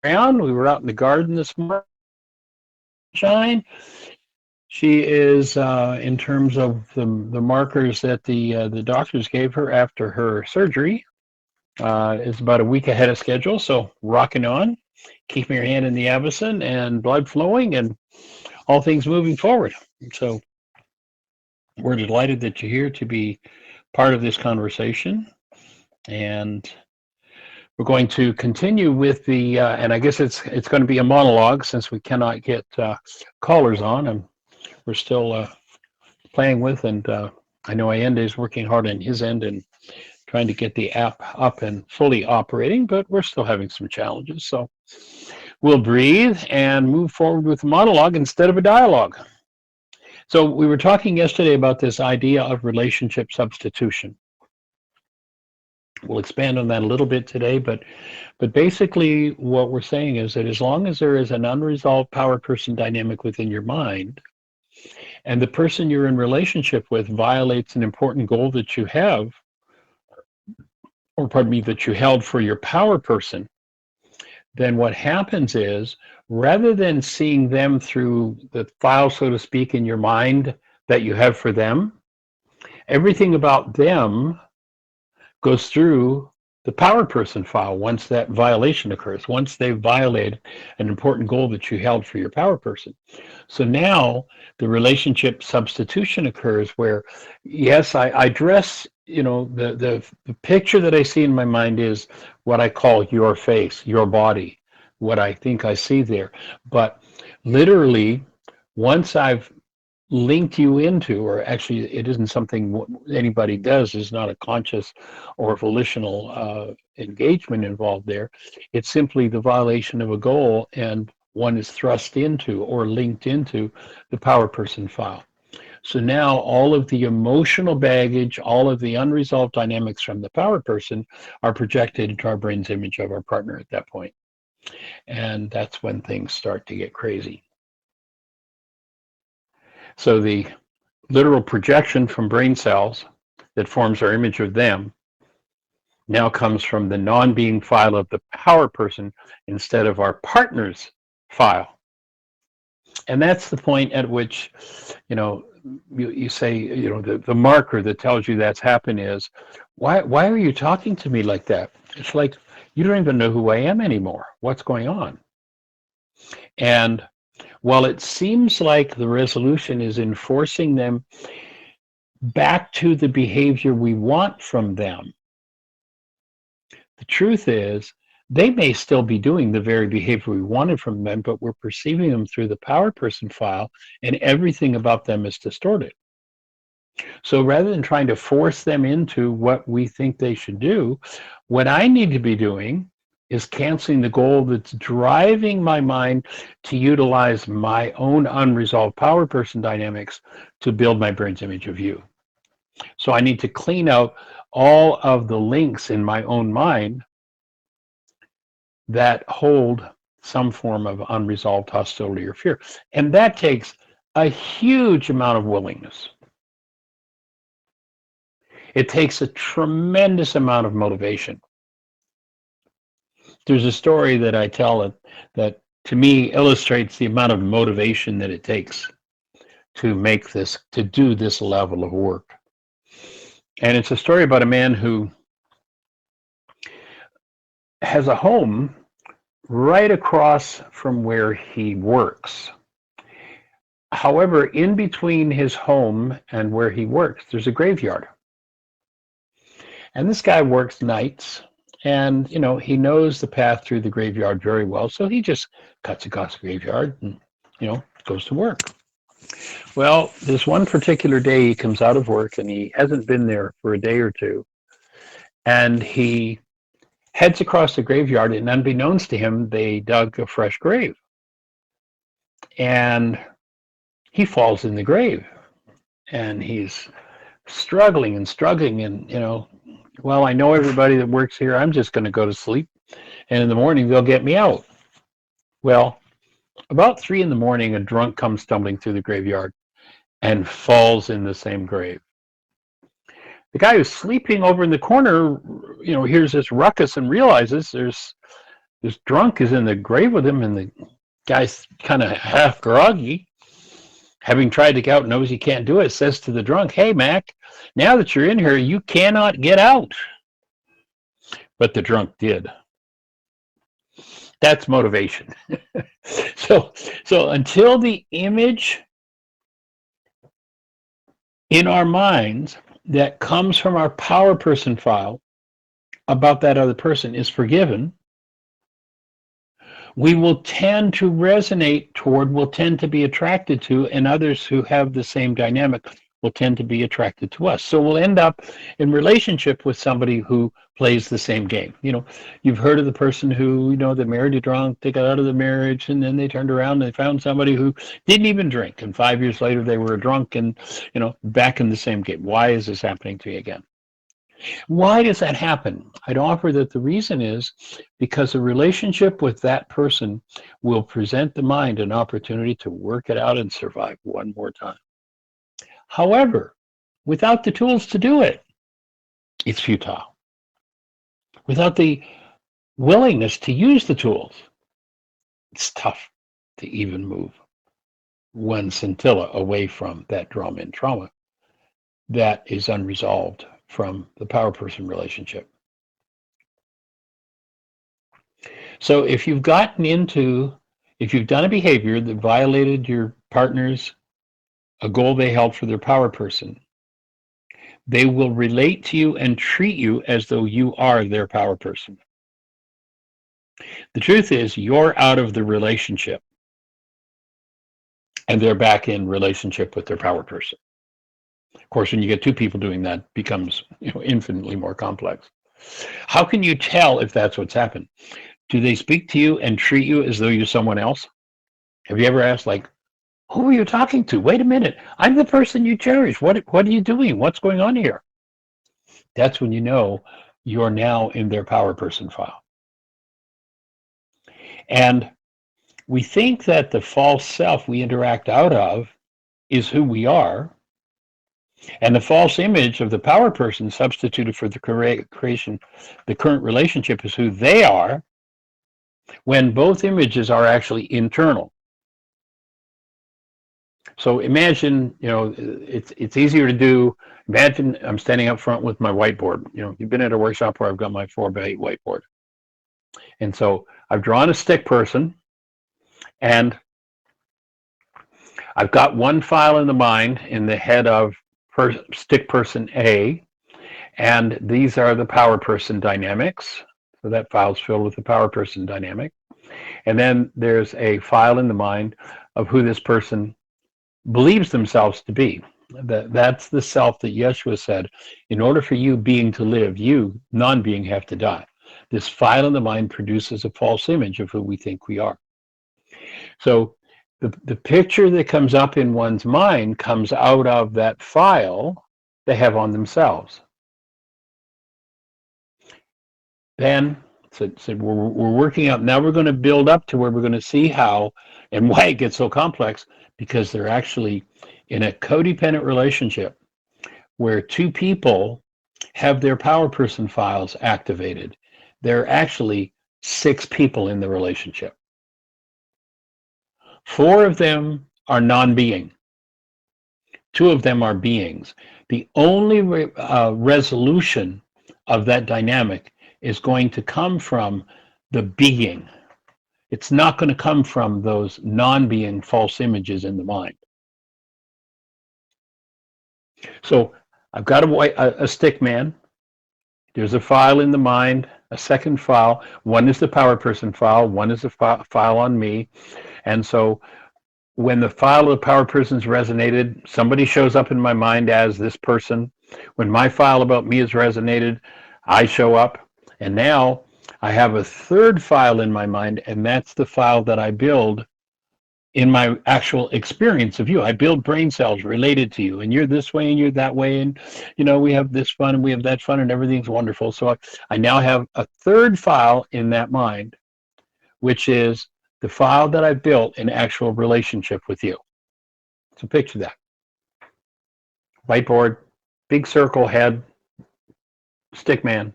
around. We were out in the garden this morning, sunshine. She is, in terms of the markers that the doctors gave her after her surgery, is about a week ahead of schedule. So rocking on, keeping her hand in the avicen and blood flowing and all things moving forward. So we're delighted that you're here to be part of this conversation. And we're going to continue with the, and I guess it's going to be a monologue since we cannot get callers on, and we're still playing with. And I know Allende is working hard on his end and trying to get the app up and fully operating, but we're still having some challenges. So we'll breathe and move forward with a monologue instead of a dialogue. So we were talking yesterday about this idea of relationship substitution. We'll expand on that a little bit today, but basically what we're saying is that as long as there is an unresolved power person dynamic within your mind, and the person you're in relationship with violates an important goal that you have, or pardon me, that you held for your power person, then what happens is rather than seeing them through the file, so to speak, in your mind that you have for them, everything about them goes through the power person file once that violation occurs, once they've violated an important goal that you held for your power person. So now the relationship substitution occurs where, yes, I dress, the picture that I see in my mind is what I call your face, your body, what I think I see there. But literally, once I've linked you into, or actually it isn't something anybody does, is not a conscious or volitional engagement involved there. It's simply the violation of a goal, and one is thrust into or linked into the power person file. So now all of the emotional baggage, all of the unresolved dynamics from the power person are projected into our brain's image of our partner at that point. And that's when things start to get crazy. So the literal projection from brain cells that forms our image of them now comes from the non-being file of the power person instead of our partner's file. And that's the point at which, you say, the marker that tells you that's happened is, why are you talking to me like that? It's like, you don't even know who I am anymore. What's going on? And while it seems like the resolution is enforcing them back to the behavior we want from them, the truth is they may still be doing the very behavior we wanted from them, but we're perceiving them through the power person file, and everything about them is distorted. So rather than trying to force them into what we think they should do, what I need to be doing is canceling the goal that's driving my mind to utilize my own unresolved power person dynamics to build my brain's image of you. So I need to clean out all of the links in my own mind that hold some form of unresolved hostility or fear. And that takes a huge amount of willingness. It takes a tremendous amount of motivation. There's a story that I tell that to me illustrates the amount of motivation that it takes to make this, to do this level of work. And it's a story about a man who has a home right across from where he works. However, in between his home and where he works, there's a graveyard. And this guy works nights, and he knows the path through the graveyard very well, so he just cuts across the graveyard and goes to work. Well, this one particular day he comes out of work and he hasn't been there for a day or two, and he heads across the graveyard, and unbeknownst to him, they dug a fresh grave, and he falls in the grave, and he's struggling and well, I know everybody that works here. I'm just going to go to sleep, and in the morning they'll get me out. Well, about 3 in the morning, a drunk comes stumbling through the graveyard and falls in the same grave. The guy who's sleeping over in the corner, hears this ruckus and realizes there's This drunk is in the grave with him, and the guy's kind of half groggy, having tried to get out, knows he can't do it, says to the drunk, "Hey, Mac, now that you're in here, you cannot get out." But the drunk did. That's motivation. so, so until the image in our minds that comes from our power person file about that other person is forgiven, we will tend to resonate toward, will tend to be attracted to, and others who have the same dynamic will tend to be attracted to us. So we'll end up in relationship with somebody who plays the same game. You know, you've heard of the person who, you know, they married a drunk, they got out of the marriage, and then they turned around and they found somebody who didn't even drink. And 5 years later, they were a drunk and, you know, back in the same game. Why is this happening to you again? Why does that happen? I'd offer that the reason is because a relationship with that person will present the mind an opportunity to work it out and survive one more time. However, without the tools to do it, it's futile. Without the willingness to use the tools, it's tough to even move one scintilla away from that drama and trauma that is unresolved from the power person relationship. So if you've done a behavior that violated your partner's a goal they held for their power person, they will relate to you and treat you as though you are their power person. The truth is, you're out of the relationship and they're back in relationship with their power person. Of course, when you get two people doing that, it becomes, you know, infinitely more complex. How can you tell if that's what's happened? Do they speak to you and treat you as though you're someone else? Have you ever asked, like, who are you talking to? Wait a minute. I'm the person you cherish. What are you doing? What's going on here? That's when you know you're now in their power person file. And we think that the false self we interact out of is who we are. And the false image of the power person substituted for the creation, the current relationship is who they are, when both images are actually internal. So imagine, you know, it's easier to do. Imagine I'm standing up front with my whiteboard. You know, you've been at a workshop where I've got my 4x8 whiteboard. And so I've drawn a stick person, and I've got one file in the mind in the head of stick person A, and these are the power person dynamics. So that file's filled with the power person dynamic. And then there's a file in the mind of who this person believes themselves to be. That's the self that Yeshua said, in order for you being to live, you, non-being, have to die. This file in the mind produces a false image of who we think we are. So the picture that comes up in one's mind comes out of that file they have on themselves. Then, so we're working out, now we're going to build up to where we're going to see how and why it gets so complex, because they're actually in a codependent relationship where two people have their power person files activated. There are actually 6 people in the relationship. 4 of them are non-being. 2 of them are beings. The only resolution of that dynamic is going to come from the being. It's not going to come from those non-being false images in the mind. So I've got a stick man. There's a file in the mind, a second file. One is the power person file. One is the file on me. And so when the file of the power person's resonated, somebody shows up in my mind as this person. When my file about me is resonated, I show up. And now I have a third file in my mind, and that's the file that I build in my actual experience of you. I build brain cells related to you, and you're this way and you're that way, and you know, we have this fun and we have that fun and everything's wonderful. So I now have a third file in that mind, which is the file that I built in actual relationship with you. So picture that. Whiteboard, big circle head, stick man,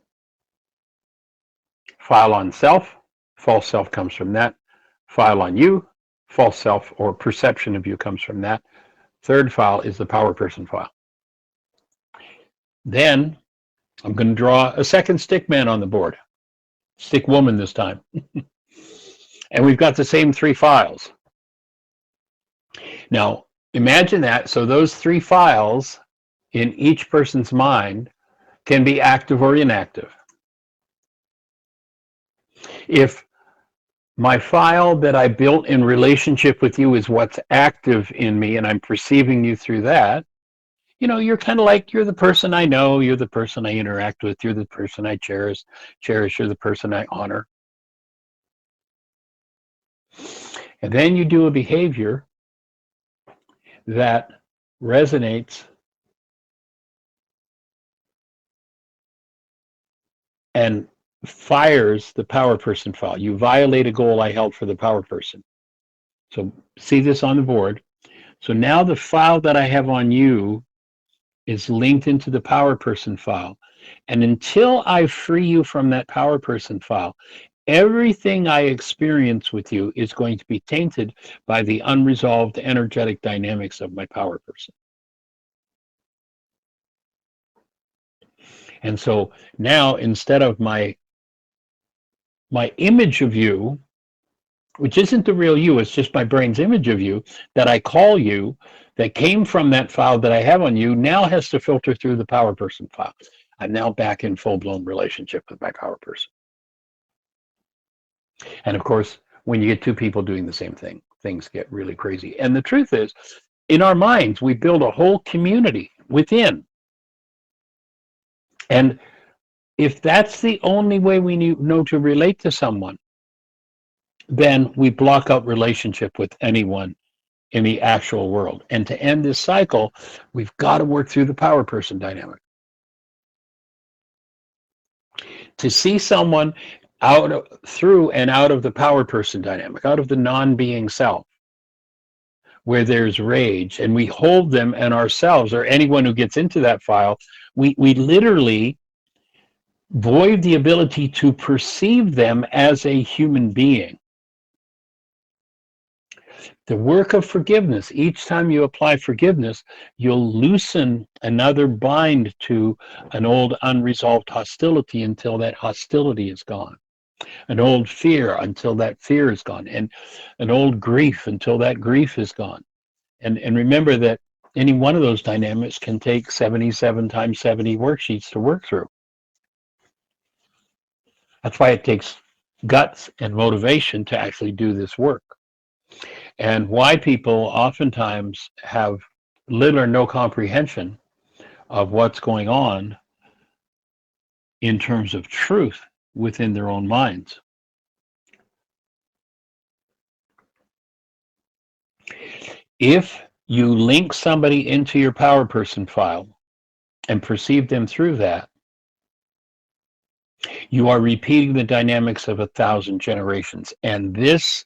file on self, false self comes from that. File on you, false self or perception of you comes from that. Third file is the power person file. Then I'm going to draw a second stick man on the board. Stick woman this time. And we've got the same three files. Now, imagine that. So those three files in each person's mind can be active or inactive. If my file that I built in relationship with you is what's active in me and I'm perceiving you through that, you know, you're kind of like, you're the person I know, you're the person I interact with, you're the person I cherish, you're the person I honor. And then you do a behavior that resonates and fires the power person file. You violate a goal I held for the power person. So see this on the board. So now the file that I have on you is linked into the power person file. And until I free you from that power person file, everything I experience with you is going to be tainted by the unresolved energetic dynamics of my power person. And so now, instead of my image of you, which isn't the real you, it's just my brain's image of you that I call you, that came from that file that I have on you, now has to filter through the power person file. I'm now back in full-blown relationship with my power person. And of course, when you get two people doing the same thing, things get really crazy. And the truth is, in our minds, we build a whole community within. And if that's the only way we know to relate to someone, then we block out relationship with anyone in the actual world. And to end this cycle, we've got to work through the power person dynamic. To see someone through and out of the power person dynamic, out of the non-being self, where there's rage, and we hold them and ourselves, or anyone who gets into that file, we literally void the ability to perceive them as a human being. The work of forgiveness, each time you apply forgiveness, you'll loosen another bind to an old unresolved hostility until that hostility is gone. An old fear until that fear is gone. And an old grief until that grief is gone. And remember that any one of those dynamics can take 77 times 70 worksheets to work through. That's why it takes guts and motivation to actually do this work. And why people oftentimes have little or no comprehension of what's going on in terms of truth within their own minds. If you link somebody into your power person file and perceive them through that, you are repeating the dynamics of 1,000 generations. And this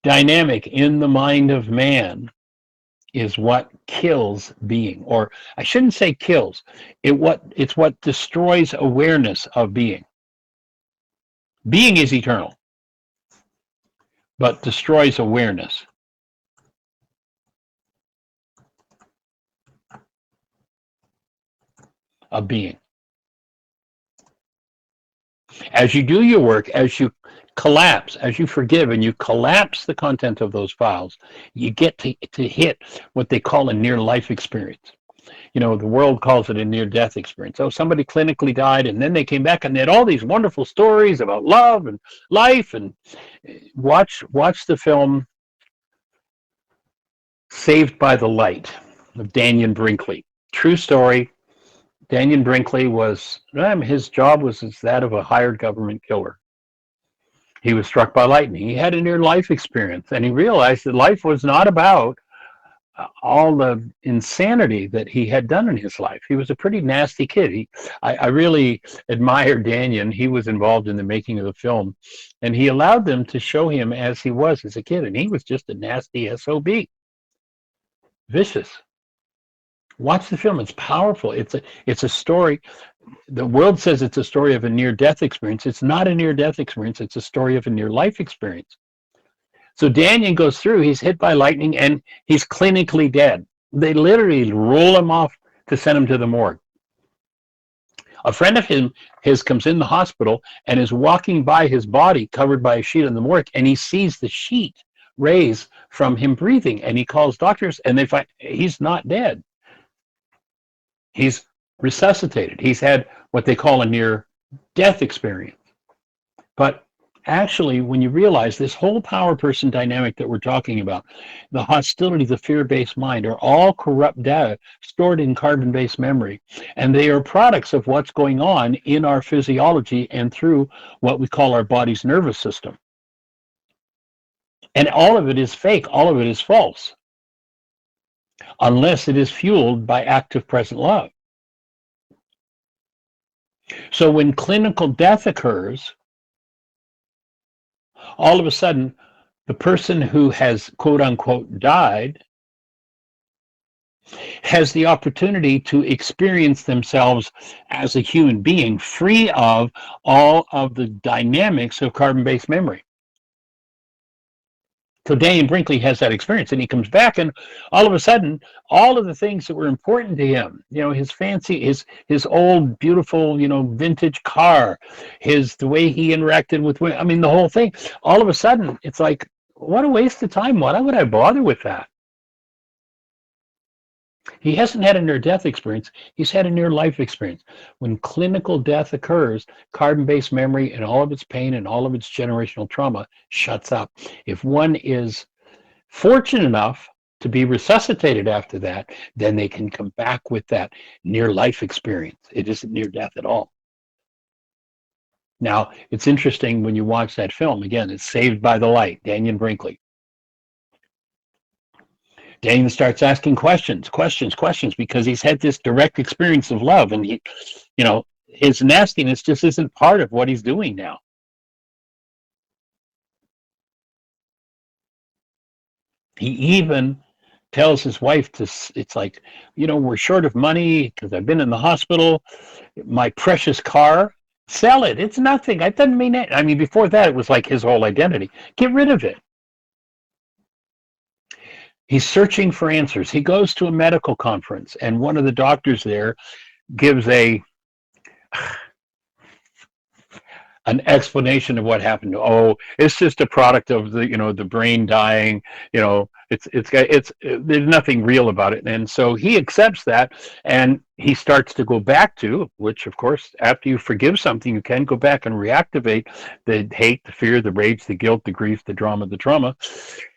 dynamic in the mind of man is what kills being. Or I shouldn't say kills. It's what destroys awareness of being. Being is eternal, but destroys awareness. Of being. As you do your work, as you collapse, as you forgive and you collapse the content of those files, you get to hit what they call a near-life experience. You know, the world calls it a near-death experience. Oh, somebody clinically died and then they came back and they had all these wonderful stories about love and life. And watch the film Saved by the Light of Dannion Brinkley. True story. Dannion Brinkley his job was that of a hired government killer. He was struck by lightning. He had a near-life experience, and he realized that life was not about all the insanity that he had done in his life. He was a pretty nasty kid. I really admire Dannion. He was involved in the making of the film, and he allowed them to show him as he was as a kid, and he was just a nasty SOB. Vicious. Watch the film. It's powerful. It's a story. The world says it's a story of a near-death experience. It's not a near-death experience. It's a story of a near-life experience. So Dannion goes through. He's hit by lightning, and he's clinically dead. They literally roll him off to send him to the morgue. A friend of his comes in the hospital and is walking by his body covered by a sheet in the morgue, and he sees the sheet raise from him breathing, and he calls doctors, and they find he's not dead. He's resuscitated. He's had what they call a near-death experience. But actually, when you realize this whole power person dynamic that we're talking about, the hostility, the fear-based mind, are all corrupt data stored in carbon-based memory. And they are products of what's going on in our physiology and through what we call our body's nervous system. And all of it is fake. All of it is false. Unless it is fueled by active present love. So when clinical death occurs, all of a sudden, the person who has quote unquote died has the opportunity to experience themselves as a human being free of all of the dynamics of carbon-based memory. So Dannion Brinkley has that experience, and he comes back, and all of a sudden, all of the things that were important to him, his fancy, his old, beautiful, vintage car, the way he interacted with women, I mean, the whole thing, all of a sudden, it's like, what a waste of time. Why would I bother with that? He hasn't had a near-death experience. He's had a near-life experience. When clinical death occurs, carbon-based memory and all of its pain and all of its generational trauma shuts up. If one is fortunate enough to be resuscitated after that, then they can come back with that near-life experience. It isn't near-death at all. Now, it's interesting when you watch that film. Again, it's Saved by the Light, Dannion Brinkley. Dannion starts asking questions, because he's had this direct experience of love, and his nastiness just isn't part of what he's doing now. He even tells his wife it's like, we're short of money because I've been in the hospital. My precious car, sell it. It's nothing. It doesn't mean that. I mean, before that, it was like his whole identity. Get rid of it. He's searching for answers. He goes to a medical conference, and one of the doctors there gives an explanation of what happened. Oh, it's just a product of the brain dying. There's nothing real about it. And so he accepts that, and he starts to go back to, which of course, after you forgive something, you can go back and reactivate the hate, the fear, the rage, the guilt, the grief, the drama,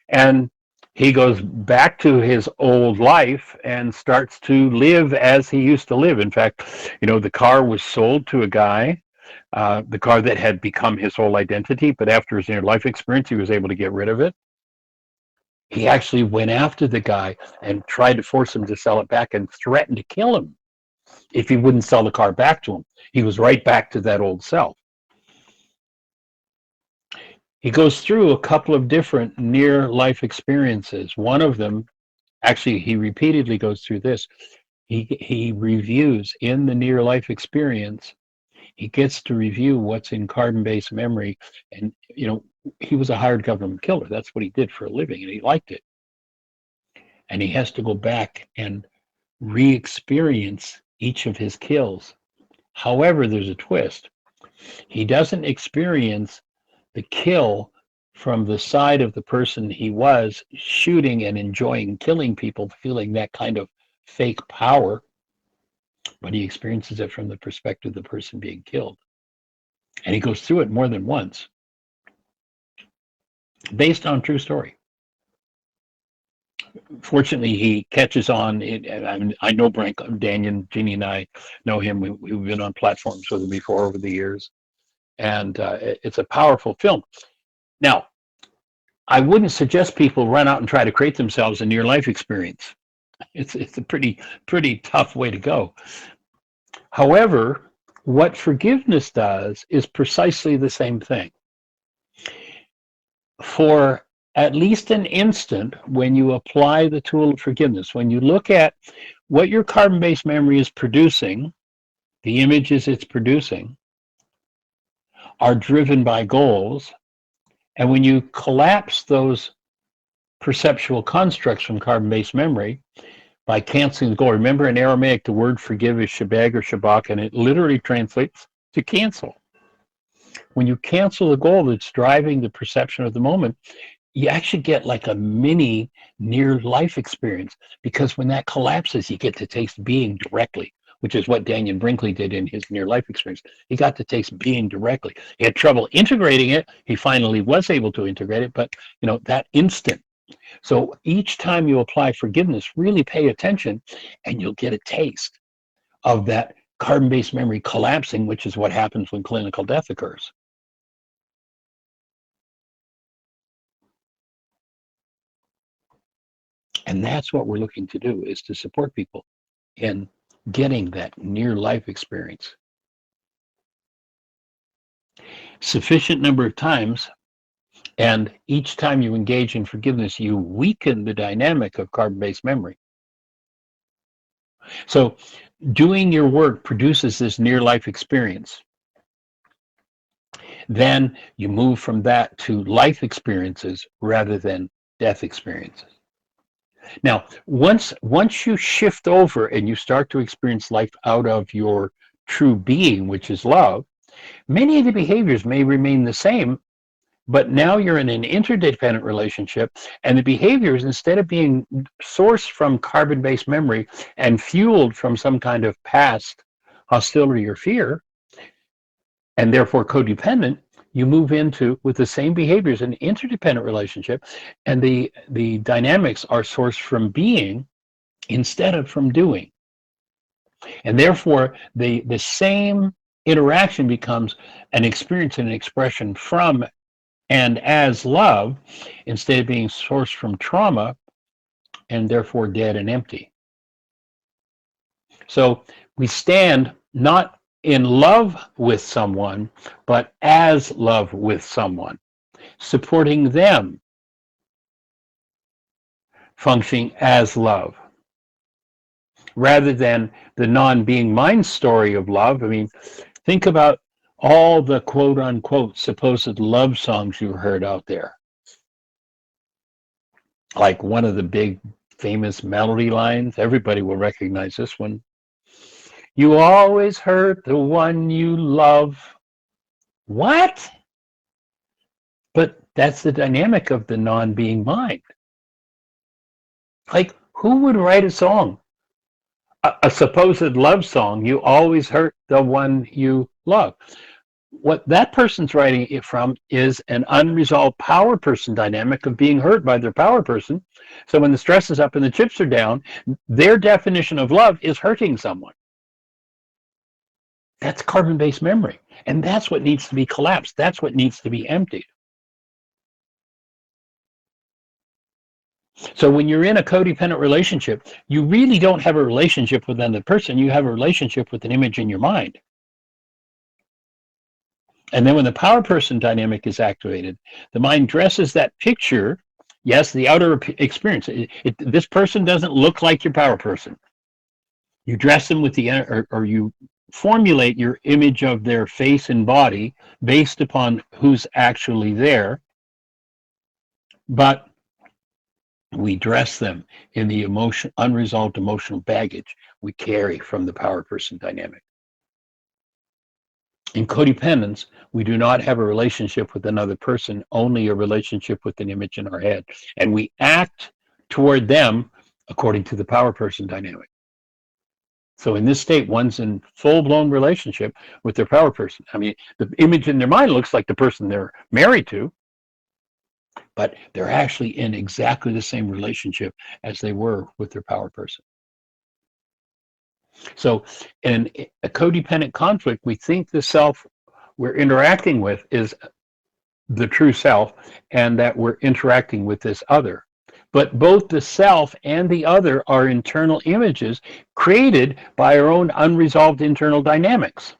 and he goes back to his old life and starts to live as he used to live. In fact, the car was sold to a guy, the car that had become his whole identity, but after his near-life experience, he was able to get rid of it. He actually went after the guy and tried to force him to sell it back and threatened to kill him if he wouldn't sell the car back to him. He was right back to that old self. He goes through a couple of different near-life experiences. One of them, actually, he repeatedly goes through this. He reviews in the near-life experience. He gets to review what's in carbon-based memory. And, he was a hired government killer. That's what he did for a living, and he liked it. And he has to go back and re-experience each of his kills. However, there's a twist. He doesn't experience the kill from the side of the person he was shooting and enjoying killing people, feeling that kind of fake power, but he experiences it from the perspective of the person being killed. And he goes through it more than once, based on true story. Fortunately, he catches on. I know Dannion, Jeannie and I know him. We've been on platforms with him before over the years. And it's a powerful film. Now, I wouldn't suggest people run out and try to create themselves a near-life experience. It's a pretty tough way to go. However, what forgiveness does is precisely the same thing. For at least an instant, when you apply the tool of forgiveness, when you look at what your carbon-based memory is producing, the images it's producing, are driven by goals. And when you collapse those perceptual constructs from carbon-based memory by canceling the goal, remember in Aramaic, the word forgive is shabag or shabak, and it literally translates to cancel. When you cancel the goal that's driving the perception of the moment, you actually get like a mini near life experience, because when that collapses, you get to taste being directly, which is what Dannion Brinkley did in his near life experience. He got to taste being directly. He had trouble integrating it. He finally was able to integrate it, but that instant. So each time you apply forgiveness, really pay attention, and you'll get a taste of that carbon-based memory collapsing, which is what happens when clinical death occurs. And that's what we're looking to do, is to support people in getting that near life experience. Sufficient number of times, and each time you engage in forgiveness, you weaken the dynamic of carbon-based memory. So doing your work produces this near life experience. Then you move from that to life experiences rather than death experiences. Now, once you shift over and you start to experience life out of your true being, which is love, many of the behaviors may remain the same, but now you're in an interdependent relationship, and the behaviors, instead of being sourced from carbon-based memory and fueled from some kind of past hostility or fear, and therefore codependent, you move into, with the same behaviors, an interdependent relationship, and the dynamics are sourced from being instead of from doing. And therefore, the same interaction becomes an experience and an expression from and as love, instead of being sourced from trauma and therefore dead and empty. So we stand not in love with someone, but as love with someone, supporting them, functioning as love, rather than the non-being mind story of love. I mean, think about all the quote-unquote supposed love songs you heard out there. Like one of the big famous melody lines, everybody will recognize this one. You always hurt the one you love. What? But that's the dynamic of the non-being mind. Like, who would write a song, a supposed love song, you always hurt the one you love? What that person's writing it from is an unresolved power person dynamic of being hurt by their power person. So when the stress is up and the chips are down, their definition of love is hurting someone. That's carbon-based memory. And that's what needs to be collapsed. That's what needs to be emptied. So when you're in a codependent relationship, you really don't have a relationship with another person. You have a relationship with an image in your mind. And then when the power person dynamic is activated, the mind dresses that picture. Yes, the outer experience. This person doesn't look like your power person. You dress them with or you formulate your image of their face and body based upon who's actually there. But we dress them in the unresolved emotional baggage we carry from the power person dynamic. In codependence, we do not have a relationship with another person, only a relationship with an image in our head. And we act toward them according to the power person dynamic. So in this state, one's in full-blown relationship with their power person. I mean, the image in their mind looks like the person they're married to, but they're actually in exactly the same relationship as they were with their power person. So in a codependent conflict, we think the self we're interacting with is the true self, and that we're interacting with this other. But both the self and the other are internal images created by our own unresolved internal dynamics.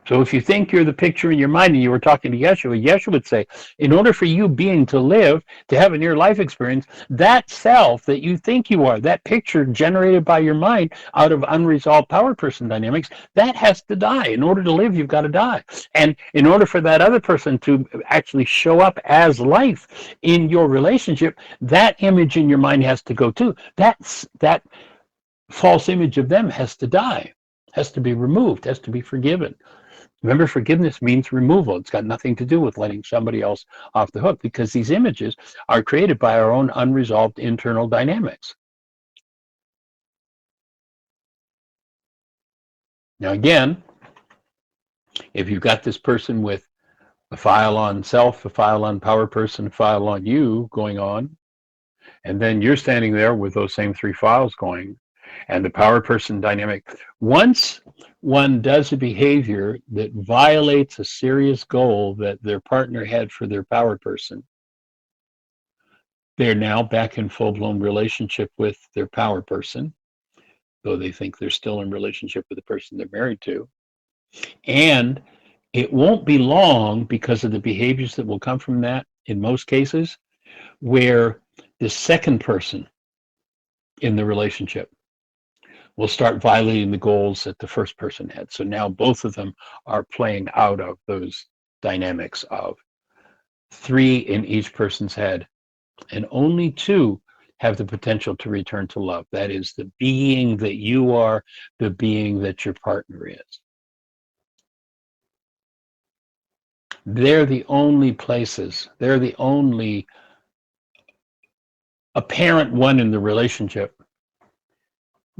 So if you think you're the picture in your mind and you were talking to Yeshua, Yeshua would say, in order for you being to live, to have a near life experience, that self that you think you are, that picture generated by your mind out of unresolved power person dynamics, that has to die. In order to live, you've got to die. And in order for that other person to actually show up as life in your relationship, that image in your mind has to go too. That false image of them has to die, has to be removed, has to be forgiven. Remember, forgiveness means removal. It's got nothing to do with letting somebody else off the hook, because these images are created by our own unresolved internal dynamics. Now, again, if you've got this person with a file on self, a file on power person, a file on you going on, and then you're standing there with those same three files going, and the power person dynamic, once one does a behavior that violates a serious goal that their partner had for their power person, they're now back in full-blown relationship with their power person, though they think they're still in relationship with the person they're married to. And it won't be long, because of the behaviors that will come from that in most cases, where the second person in the relationship will start violating the goals that the first person had. So now both of them are playing out of those dynamics of three in each person's head, and only two have the potential to return to love. That is the being that you are, the being that your partner is. They're the only places, they're the only apparent one in the relationship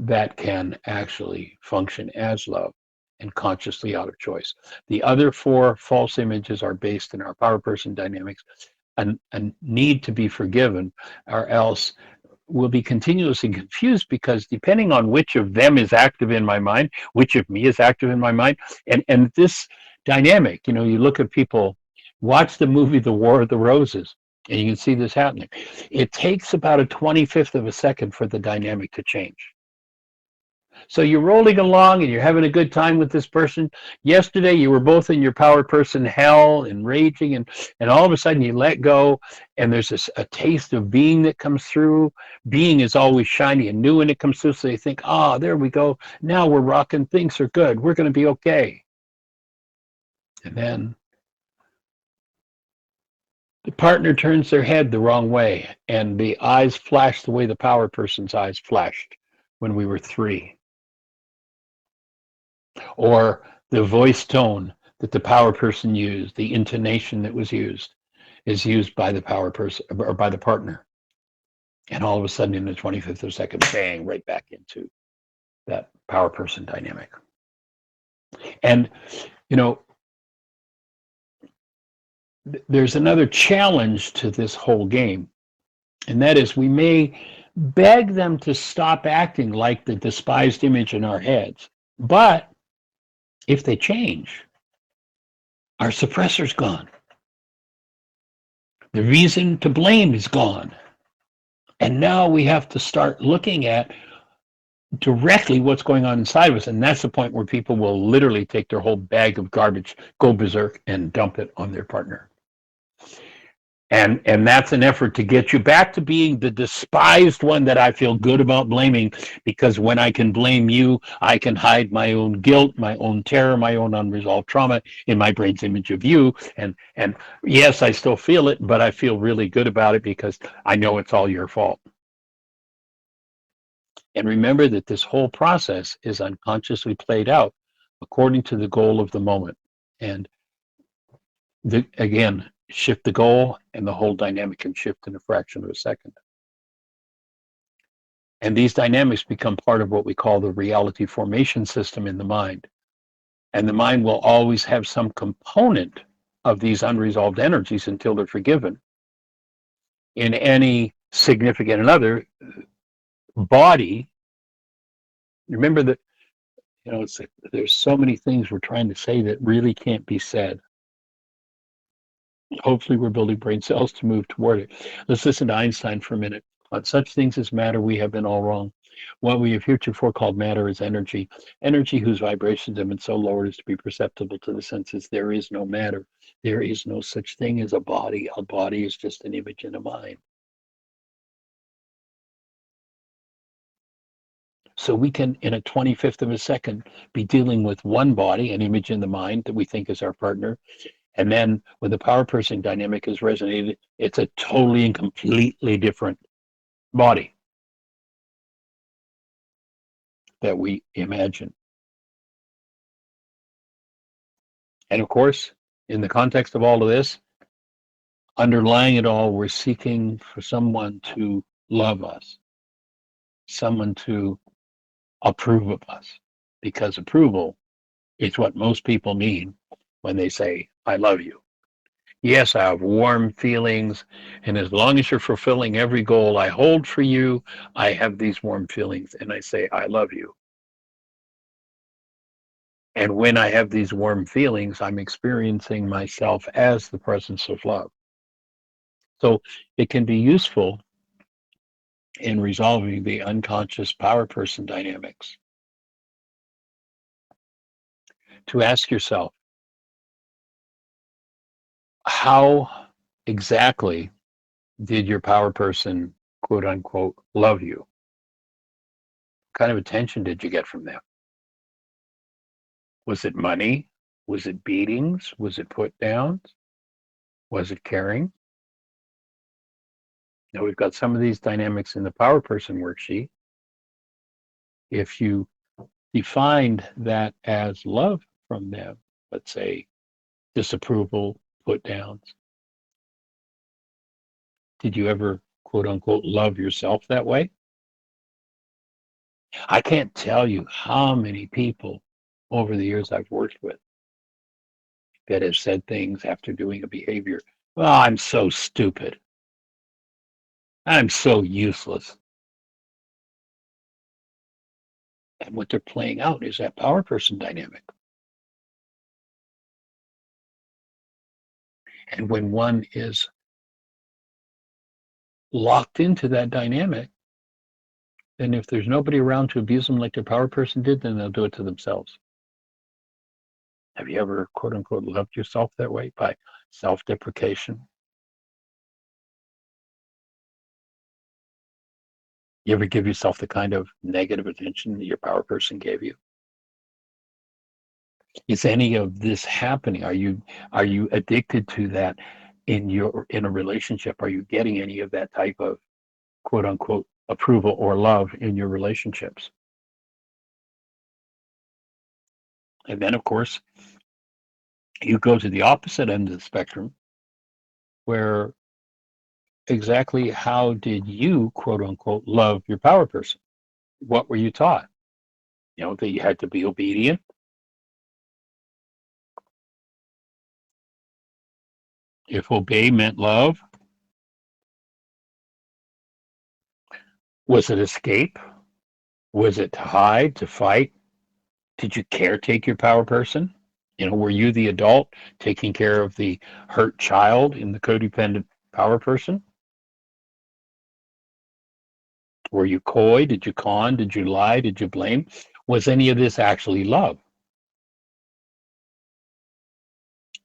that can actually function as love and consciously out of choice. The other four false images are based in our power person dynamics, and need to be forgiven, or else we'll be continuously confused, because depending on which of them is active in my mind, which of me is active in my mind, and this dynamic, you look at people, watch the movie The War of the Roses, and you can see this happening. It takes about a 25th of a second for the dynamic to change. So you're rolling along and you're having a good time with this person. Yesterday you were both in your power person hell and raging, and all of a sudden you let go, and there's a taste of being that comes through. Being is always shiny and new when it comes through, so you think, there we go. Now we're rocking. Things are good. We're going to be okay. And then the partner turns their head the wrong way, and the eyes flash the way the power person's eyes flashed when we were three. Or the voice tone that the power person used, the intonation that was used, is used by the power person or by the partner. And all of a sudden, in the 25th of a second, bang, right back into that power person dynamic. And, there's another challenge to this whole game, and that is we may beg them to stop acting like the despised image in our heads, but if they change, our suppressor's gone. The reason to blame is gone. And now we have to start looking at directly what's going on inside of us. And that's the point where people will literally take their whole bag of garbage, go berserk, and dump it on their partner. And that's an effort to get you back to being the despised one that I feel good about blaming, because when I can blame you, I can hide my own guilt, my own terror, my own unresolved trauma in my brain's image of you. And yes, I still feel it, but I feel really good about it because I know it's all your fault. And remember that this whole process is unconsciously played out according to the goal of the moment. And again, shift the goal and the whole dynamic can shift in a fraction of a second. And these dynamics become part of what we call the reality formation system in the mind. And the mind will always have some component of these unresolved energies until they're forgiven. In any significant other body, remember that, there's so many things we're trying to say that really can't be said. Hopefully we're building brain cells to move toward it. Let's listen to Einstein for a minute. On such things as matter, we have been all wrong. What we have heretofore called matter is energy, energy whose vibrations have been so lowered as to be perceptible to the senses. There is no matter. There is no such thing as a body. A body is just an image in a mind. So we can, in a 25th of a second, be dealing with one body, an image in the mind that we think is our partner. And then when the power person dynamic is resonated, it's a totally and completely different body that we imagine. And of course, in the context of all of this, underlying it all, we're seeking for someone to love us, someone to approve of us, because approval is what most people mean when they say, I love you. Yes, I have warm feelings, and as long as you're fulfilling every goal I hold for you, I have these warm feelings, and I say, I love you. And when I have these warm feelings, I'm experiencing myself as the presence of love. So it can be useful in resolving the unconscious power person dynamics to ask yourself, how exactly did your power person, quote unquote, love you? What kind of attention did you get from them? Was it money? Was it beatings? Was it put downs? Was it caring? Now we've got some of these dynamics in the power person worksheet. If you defined that as love from them, let's say disapproval, put downs, did you ever, quote unquote, love yourself that way? I can't tell you how many people over the years I've worked with that have said things after doing a behavior. Well, I'm so stupid. I'm so useless. And what they're playing out is that power person dynamic. And when one is locked into that dynamic, then if there's nobody around to abuse them like their power person did, then they'll do it to themselves. Have you ever, quote unquote, loved yourself that way by self deprecation? You ever give yourself the kind of negative attention that your power person gave you? Is any of this happening? Are you addicted to that in a relationship? Are you getting any of that type of quote unquote approval or love in your relationships? And then of course you go to the opposite end of the spectrum where exactly how did you quote unquote love your power person? What were you taught? You know, that you had to be obedient. If obey meant love, was it escape? Was it to hide, to fight? Did you caretake your power person? You know, were you the adult taking care of the hurt child in the codependent power person? Were you coy? Did you con? Did you lie? Did you blame? Was any of this actually love?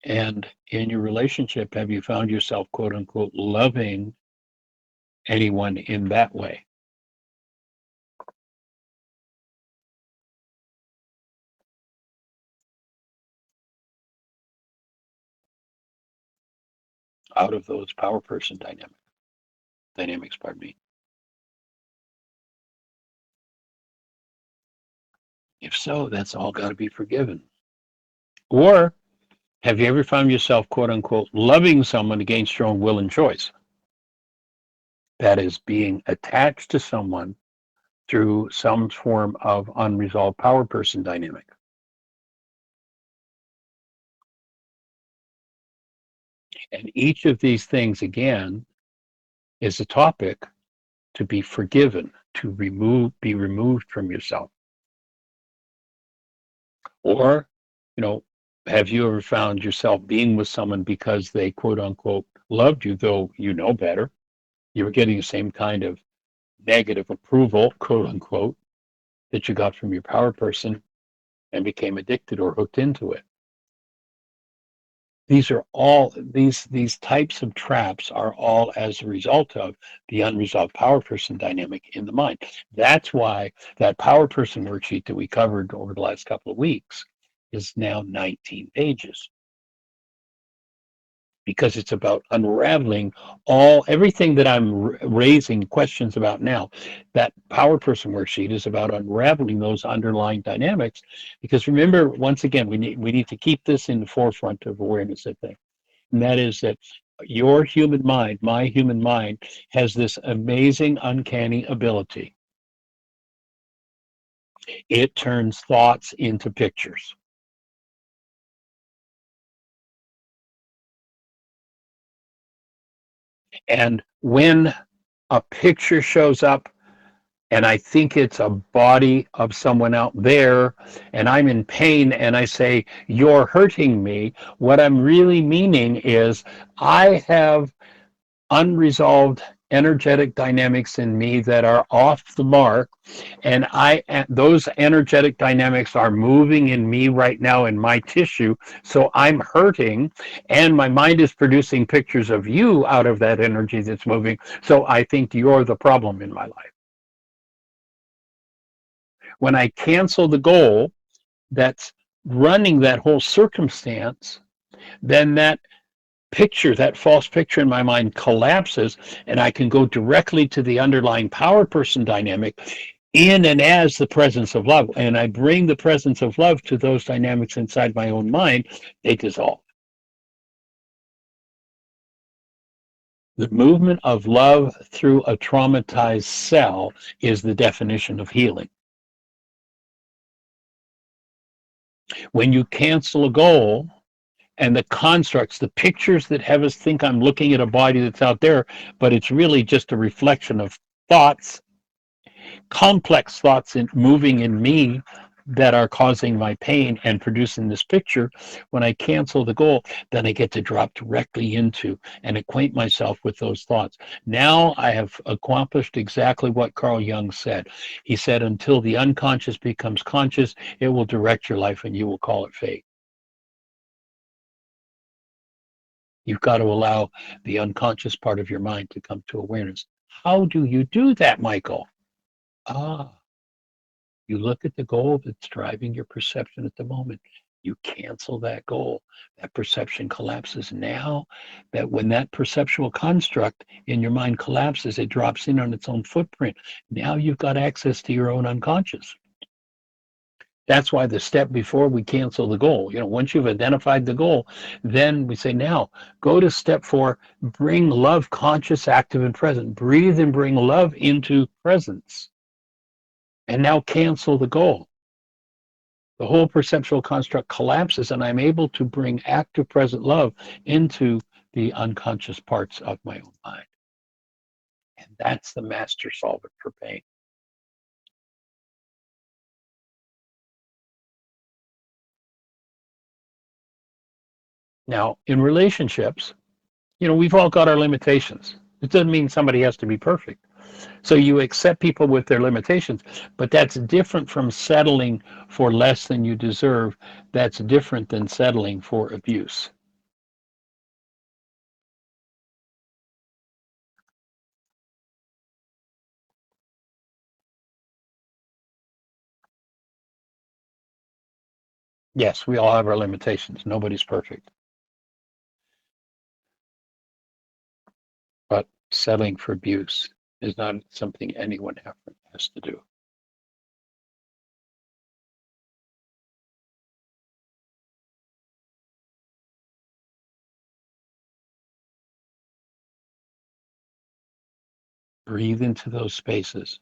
And in your relationship, have you found yourself, quote unquote, loving anyone in that way? Out of those power person dynamics, pardon me. If so, that's all got to be forgiven. Or have you ever found yourself, quote unquote, loving someone against your own will and choice? That is being attached to someone through some form of unresolved power person dynamic. And each of these things, again, is a topic to be forgiven, to be removed from yourself. Or, you know, have you ever found yourself being with someone because they, quote unquote, loved you, though you know better? You were getting the same kind of negative approval, quote unquote, that you got from your power person and became addicted or hooked into it. These are all these types of traps are all as a result of the unresolved power person dynamic in the mind. That's why that power person worksheet that we covered over the last couple of weeks is now 19 pages, because it's about unraveling everything that I'm raising questions about now. That power person worksheet is about unraveling those underlying dynamics, because remember, once again, we need to keep this in the forefront of awareness, I think. And that is that your human mind, my human mind, has this amazing, uncanny ability. It turns thoughts into pictures. And when a picture shows up, and I think it's a body of someone out there, and I'm in pain, and I say, "You're hurting me," what I'm really meaning is I have unresolved energetic dynamics in me that are off the mark, and those energetic dynamics are moving in me right now in my tissue, so I'm hurting, and my mind is producing pictures of you out of that energy that's moving, so I think you're the problem in my life. When I cancel the goal that's running that whole circumstance, then that picture, that false picture in my mind collapses, and I can go directly to the underlying power person dynamic in and as the presence of love. And I bring the presence of love to those dynamics inside my own mind, they dissolve. The movement of love through a traumatized cell is the definition of healing. When you cancel a goal, and the constructs, the pictures that have us think I'm looking at a body that's out there, but it's really just a reflection of thoughts, complex thoughts moving in me that are causing my pain and producing this picture. When I cancel the goal, then I get to drop directly into and acquaint myself with those thoughts. Now I have accomplished exactly what Carl Jung said. He said, until the unconscious becomes conscious, it will direct your life and you will call it fate. You've got to allow the unconscious part of your mind to come to awareness. How do you do that, Michael? Ah, you look at the goal that's driving your perception at the moment. You cancel that goal. That perception collapses. Now, that when that perceptual construct in your mind collapses, it drops in on its own footprint. Now you've got access to your own unconscious. That's why the step before we cancel the goal, once you've identified the goal, then we say, now go to step 4, bring love conscious, active, and present. Breathe and bring love into presence. And now cancel the goal. The whole perceptual construct collapses, and I'm able to bring active, present love into the unconscious parts of my own mind. And that's the master solvent for pain. Now, in relationships, we've all got our limitations. It doesn't mean somebody has to be perfect. So you accept people with their limitations, but that's different from settling for less than you deserve. That's different than settling for abuse. Yes, we all have our limitations. Nobody's perfect. But settling for abuse is not something anyone ever has to do. Breathe into those spaces.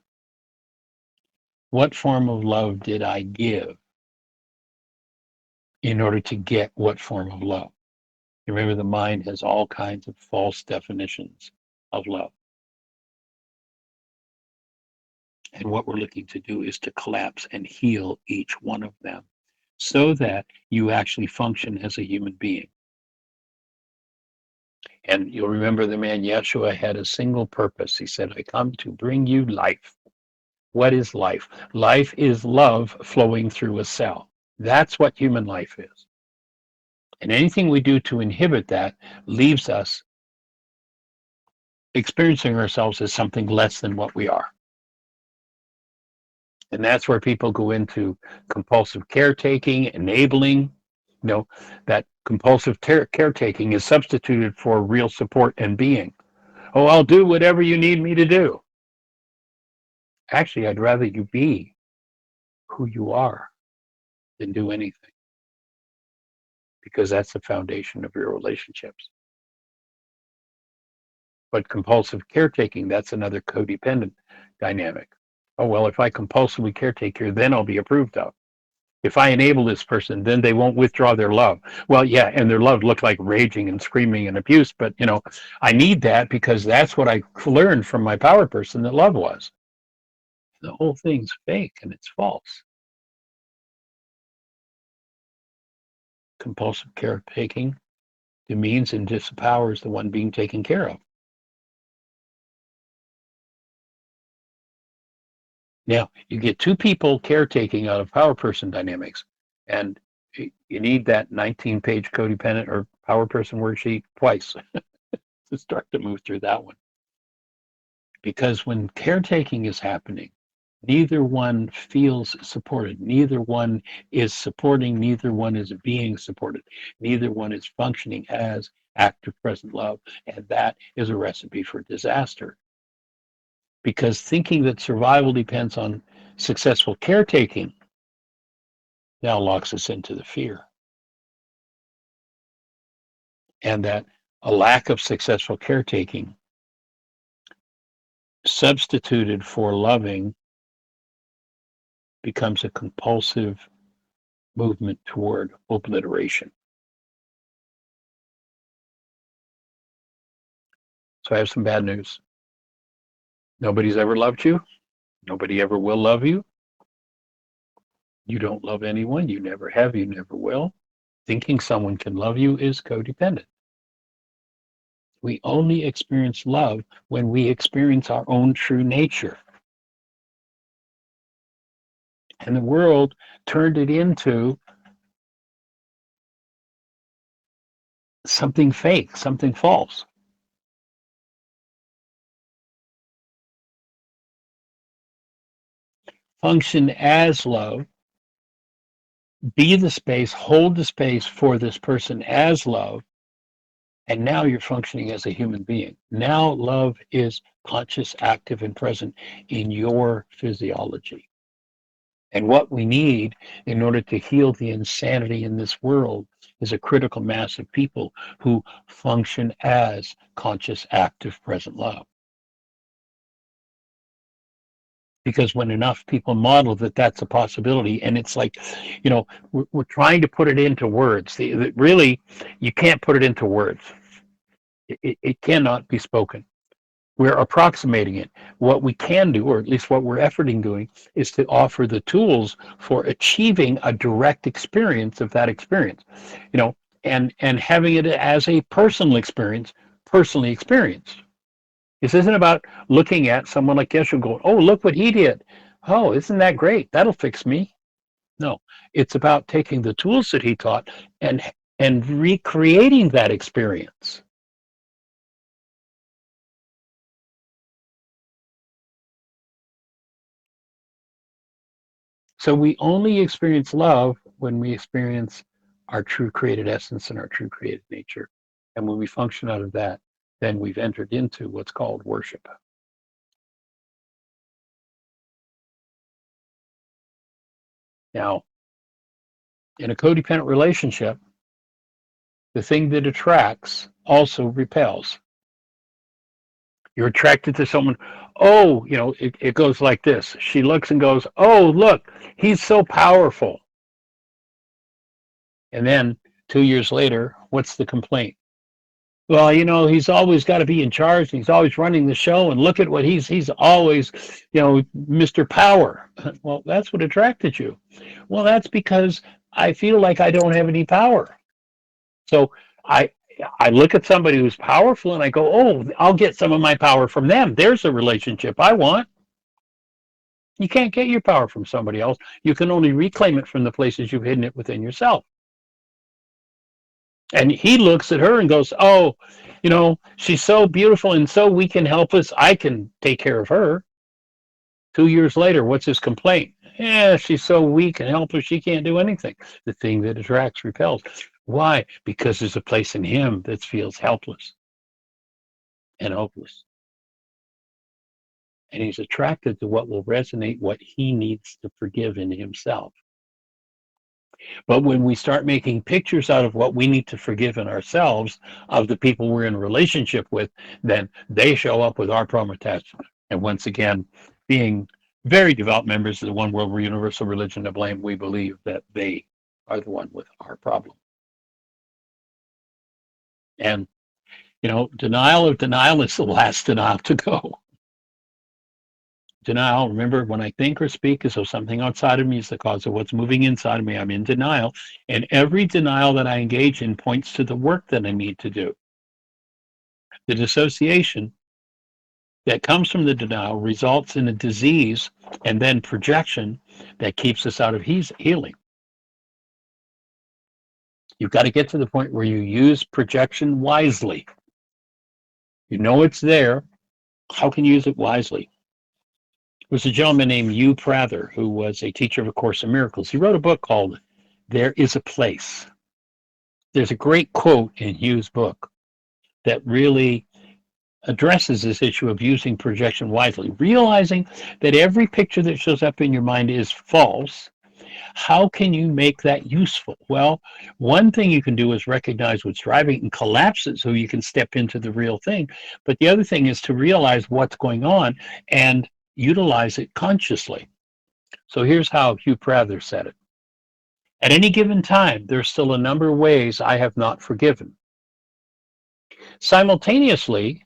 What form of love did I give in order to get what form of love? You remember, the mind has all kinds of false definitions of love. And what we're looking to do is to collapse and heal each one of them so that you actually function as a human being. And you'll remember the man Yeshua had a single purpose. He said, I come to bring you life. What is life? Life is love flowing through a cell. That's what human life is. And anything we do to inhibit that leaves us experiencing ourselves as something less than what we are. And that's where people go into compulsive caretaking, enabling. That compulsive caretaking is substituted for real support and being. Oh, I'll do whatever you need me to do. Actually, I'd rather you be who you are than do anything, because that's the foundation of your relationships. But compulsive caretaking, that's another codependent dynamic. Oh, well, if I compulsively caretake here, then I'll be approved of. If I enable this person, then they won't withdraw their love. Well, yeah, and their love looked like raging and screaming and abuse, but I need that because that's what I learned from my power person that love was. The whole thing's fake and it's false. Compulsive caretaking demeans and disempowers the one being taken care of. Now, you get two people caretaking out of power person dynamics, and you need that 19-page codependent or power person worksheet twice to start to move through that one. Because when caretaking is happening, neither one feels supported. Neither one is supporting. Neither one is being supported. Neither one is functioning as active present love. And that is a recipe for disaster. Because thinking that survival depends on successful caretaking now locks us into the fear. And that a lack of successful caretaking substituted for loving becomes a compulsive movement toward obliteration. So I have some bad news. Nobody's ever loved you. Nobody ever will love you. You don't love anyone. You never have. You never will. Thinking someone can love you is codependent. We only experience love when we experience our own true nature. And the world turned it into something fake, something false. Function as love, be the space, hold the space for this person as love, and now you're functioning as a human being. Now love is conscious, active, and present in your physiology. And what we need in order to heal the insanity in this world is a critical mass of people who function as conscious, active, present love. Because when enough people model that that's a possibility, and it's like, we're trying to put it into words. Really, you can't put it into words. It cannot be spoken. We're approximating it. What we can do, or at least what we're efforting doing, is to offer the tools for achieving a direct experience of that experience, and having it as a personal experience, personally experienced. This isn't about looking at someone like Yeshua going, oh, look what he did. Oh, isn't that great? That'll fix me. No, it's about taking the tools that he taught and recreating that experience. So we only experience love when we experience our true created essence and our true created nature. And when we function out of that, then we've entered into what's called worship. Now, in a codependent relationship, the thing that attracts also repels. You're attracted to someone. Oh, it goes like this. She looks and goes, oh, look, he's so powerful. And then 2 years later, what's the complaint? Well, he's always got to be in charge, and he's always running the show, and look at what he's always, Mr. Power. Well, that's what attracted you. Well, that's because I feel like I don't have any power. So I look at somebody who's powerful and I go, oh, I'll get some of my power from them. There's a relationship I want. You can't get your power from somebody else. You can only reclaim it from the places you've hidden it within yourself. And he looks at her and goes, oh, she's so beautiful and so we can help us. I can take care of her. 2 years later, what's his complaint? Yeah, she's so weak and helpless, she can't do anything. The thing that attracts repels. Why? Because there's a place in him that feels helpless and hopeless. And he's attracted to what will resonate, what he needs to forgive in himself. But when we start making pictures out of what we need to forgive in ourselves, of the people we're in a relationship with, then they show up with our problem attachment. And once again, being very devout members of the one world universal religion of blame, we believe that they are the one with our problem. And, denial of denial is the last denial to go. Denial, remember, when I think or speak as though something outside of me is the cause of what's moving inside of me, I'm in denial. And every denial that I engage in points to the work that I need to do. The dissociation that comes from the denial results in a disease and then projection that keeps us out of healing. You've got to get to the point where you use projection wisely. You know it's there. How can you use it wisely? There was a gentleman named Hugh Prather who was a teacher of A Course in Miracles. He wrote a book called There Is a Place. There's a great quote in Hugh's book that really addresses this issue of using projection wisely, realizing that every picture that shows up in your mind is false. How can you make that useful? Well, one thing you can do is recognize what's driving and collapse it so you can step into the real thing. But the other thing is to realize what's going on and utilize it consciously. So here's how Hugh Prather said it. At any given time, there's still a number of ways I have not forgiven. Simultaneously,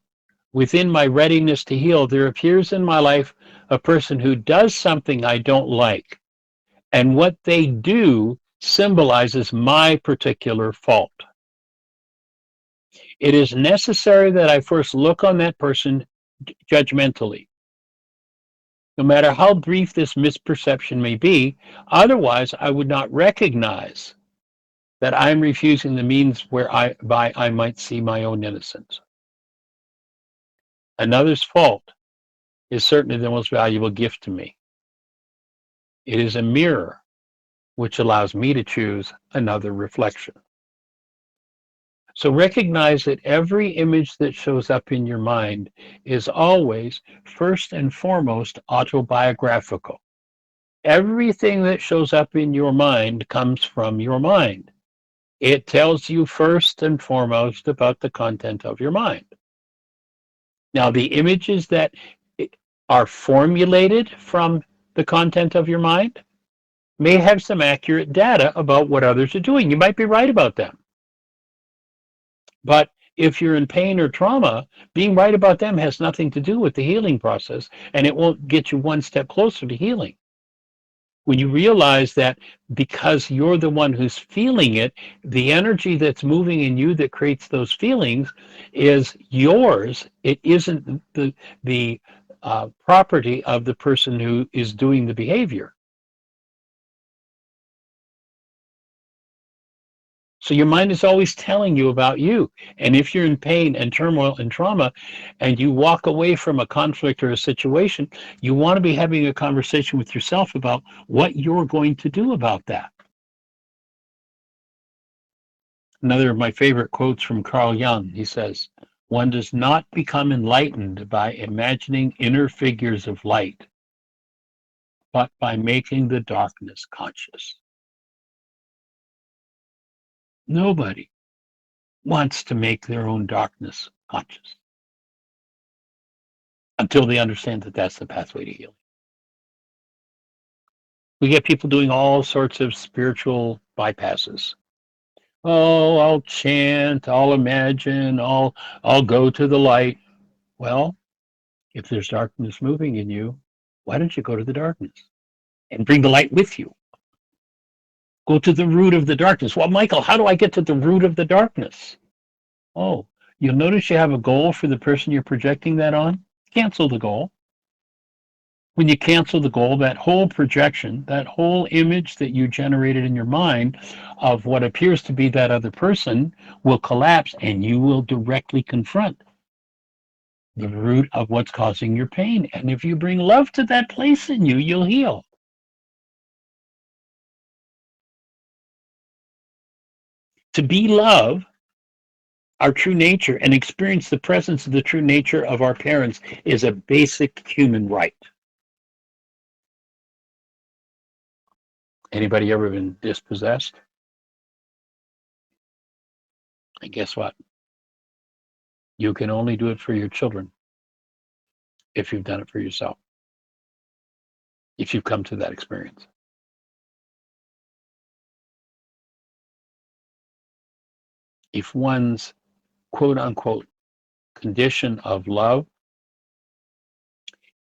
within my readiness to heal, there appears in my life a person who does something I don't like. And what they do symbolizes my particular fault. It is necessary that I first look on that person judgmentally, no matter how brief this misperception may be. Otherwise, I would not recognize that I'm refusing the means whereby I might see my own innocence. Another's fault is certainly the most valuable gift to me. It is a mirror which allows me to choose another reflection. So recognize that every image that shows up in your mind is always, first and foremost, autobiographical. Everything that shows up in your mind comes from your mind. It tells you first and foremost about the content of your mind. Now, the images that are formulated from the content of your mind may have some accurate data about what others are doing. You might be right about them. But if you're in pain or trauma, being right about them has nothing to do with the healing process, and it won't get you one step closer to healing. When you realize that because you're the one who's feeling it, the energy that's moving in you that creates those feelings is yours. It isn't the property of the person who is doing the behavior. So your mind is always telling you about you. And if you're in pain and turmoil and trauma and you walk away from a conflict or a situation, you want to be having a conversation with yourself about what you're going to do about that. Another of my favorite quotes from Carl Jung, he says, "One does not become enlightened by imagining inner figures of light, but by making the darkness conscious." Nobody wants to make their own darkness conscious until they understand that that's the pathway to healing. We get people doing all sorts of spiritual bypasses. Oh, I'll chant, I'll imagine, I'll go to the light. Well, if there's darkness moving in you, why don't you go to the darkness and bring the light with you? Go to the root of the darkness. Well, Michael, how do I get to the root of the darkness? Oh, you'll notice you have a goal for the person you're projecting that on. Cancel the goal. When you cancel the goal, that whole projection, that whole image that you generated in your mind of what appears to be that other person will collapse, and you will directly confront the root of what's causing your pain. And if you bring love to that place in you, you'll heal. To be love, our true nature, and experience the presence of the true nature of our parents is a basic human right. Anybody ever been dispossessed? And guess what? You can only do it for your children if you've done it for yourself, if you've come to that experience. If one's quote unquote condition of love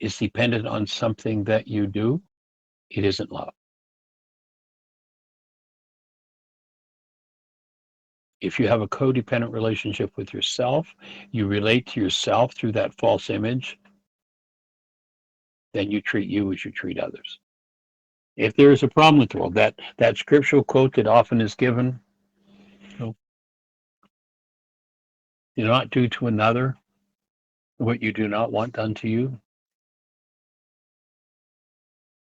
is dependent on something that you do, it isn't love. If you have a codependent relationship with yourself, you relate to yourself through that false image, then you treat you as you treat others. If there is a problem with the world, that scriptural quote that often is given, you know, do not do to another what you do not want done to you.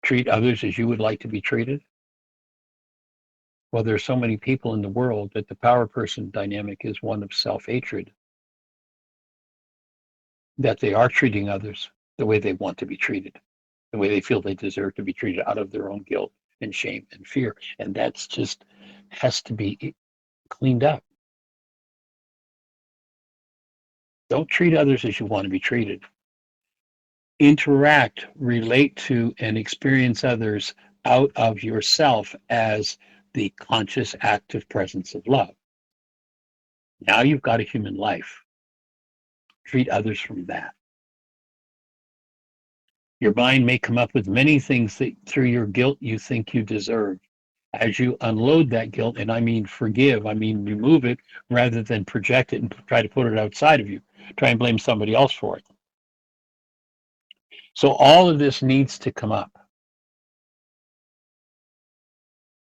Treat others as you would like to be treated. Well, there's so many people in the world that the power person dynamic is one of self-hatred, that they are treating others the way they want to be treated, the way they feel they deserve to be treated out of their own guilt and shame and fear. And that's just has to be cleaned up. Don't treat others as you want to be treated. Interact, relate to, and experience others out of yourself as the conscious, active presence of love. Now you've got a human life. Treat others from that. Your mind may come up with many things that through your guilt you think you deserve. As you unload that guilt, and I mean forgive, I mean remove it rather than project it and try to put it outside of you, try and blame somebody else for it. So all of this needs to come up.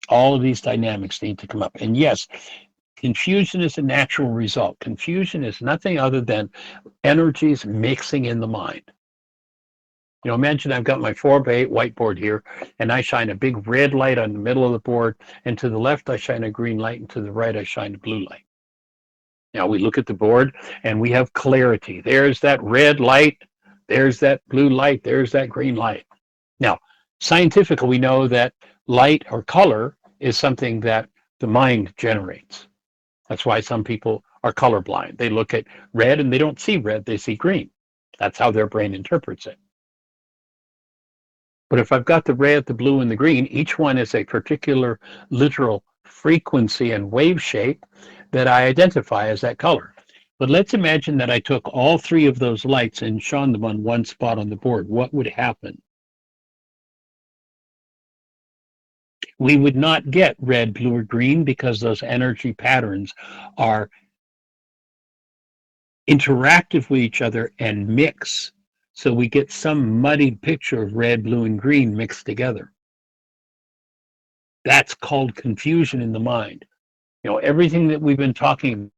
All of these dynamics need to come up. And yes, confusion is a natural result. Confusion is nothing other than energies mixing in the mind. You know, imagine I've got my 4x8 whiteboard here, and I shine a big red light on the middle of the board, and to the left I shine a green light, and to the right I shine a blue light. Now we look at the board, and we have clarity. There's that red light, there's that blue light, there's that green light. Now, scientifically, we know that light or color is something that the mind generates. That's why some people are colorblind. They look at red and they don't see red, they see green. That's how their brain interprets it. But if I've got the red, the blue, and the green, each one is a particular literal frequency and wave shape that I identify as that color. But let's imagine that I took all three of those lights and shone them on one spot on the board. What would happen? We would not get red, blue, or green because those energy patterns are interactive with each other and mix. So we get some muddied picture of red, blue, and green mixed together. That's called confusion in the mind. You know, everything that we've been talking.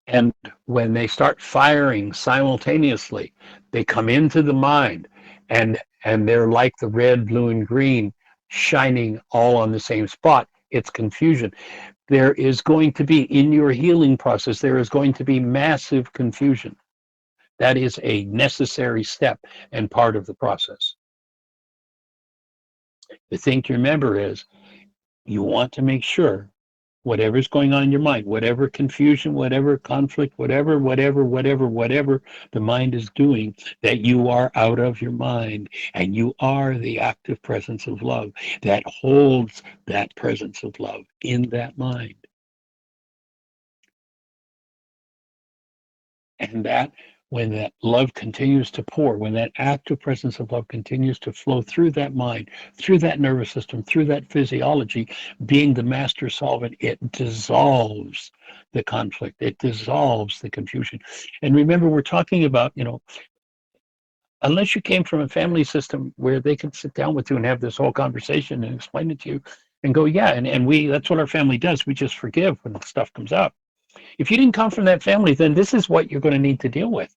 And when they start firing simultaneously, they come into the mind and they're like the red, blue, and green shining all on the same spot. It's confusion. There is going to be, in your healing process, there is going to be massive confusion. That is a necessary step and part of the process. The thing to remember is you want to make sure whatever's going on in your mind, whatever confusion, whatever conflict, whatever the mind is doing, that you are out of your mind and you are the active presence of love that holds that presence of love in that mind. And that when that love continues to pour, when that active presence of love continues to flow through that mind, through that nervous system, through that physiology, being the master solvent, it dissolves the conflict, it dissolves the confusion. And remember, we're talking about, unless you came from a family system where they can sit down with you and have this whole conversation and explain it to you and go, yeah, and we, that's what our family does. We just forgive when stuff comes up. If you didn't come from that family, then this is what you're going to need to deal with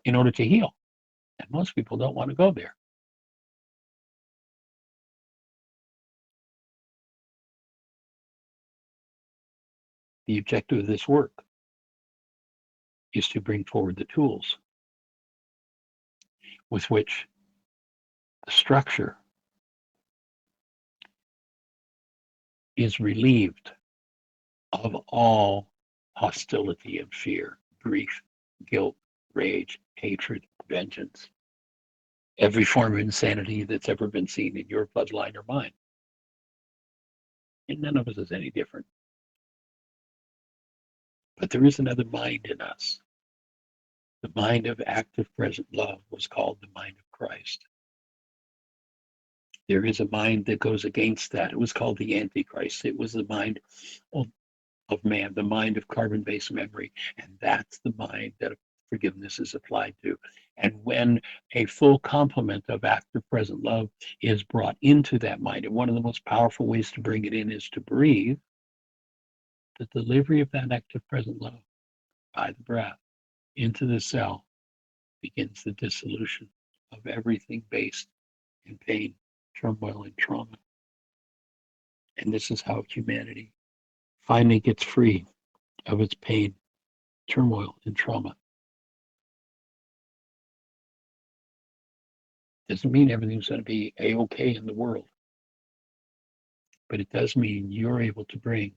in order to heal. And most people don't want to go there. The objective of this work is to bring forward the tools with which the structure is relieved of all hostility and fear, grief, guilt, rage, hatred, vengeance, every form of insanity that's ever been seen in your bloodline or mine. And none of us is any different. But there is another mind in us. The mind of active present love was called the mind of Christ. There is a mind that goes against that. It was called the Antichrist. It was the mind of man, the mind of carbon-based memory. And that's the mind that forgiveness is applied to. And when a full complement of active present love is brought into that mind, and one of the most powerful ways to bring it in is to breathe, the delivery of that active present love by the breath into the cell begins the dissolution of everything based in pain, turmoil, and trauma. And this is how humanity finally gets free of its pain, turmoil, and trauma. Doesn't mean everything's going to be a-okay in the world, but it does mean you're able to bring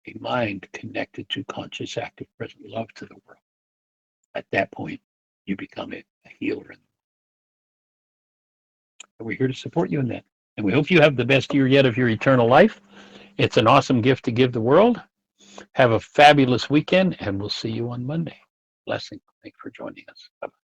a mind connected to conscious, active, present love to the world. At that point, you become a healer. And we're here to support you in that. And we hope you have the best year yet of your eternal life. It's an awesome gift to give the world. Have a fabulous weekend, and we'll see you on Monday. Blessing. Thanks for joining us. Bye-bye.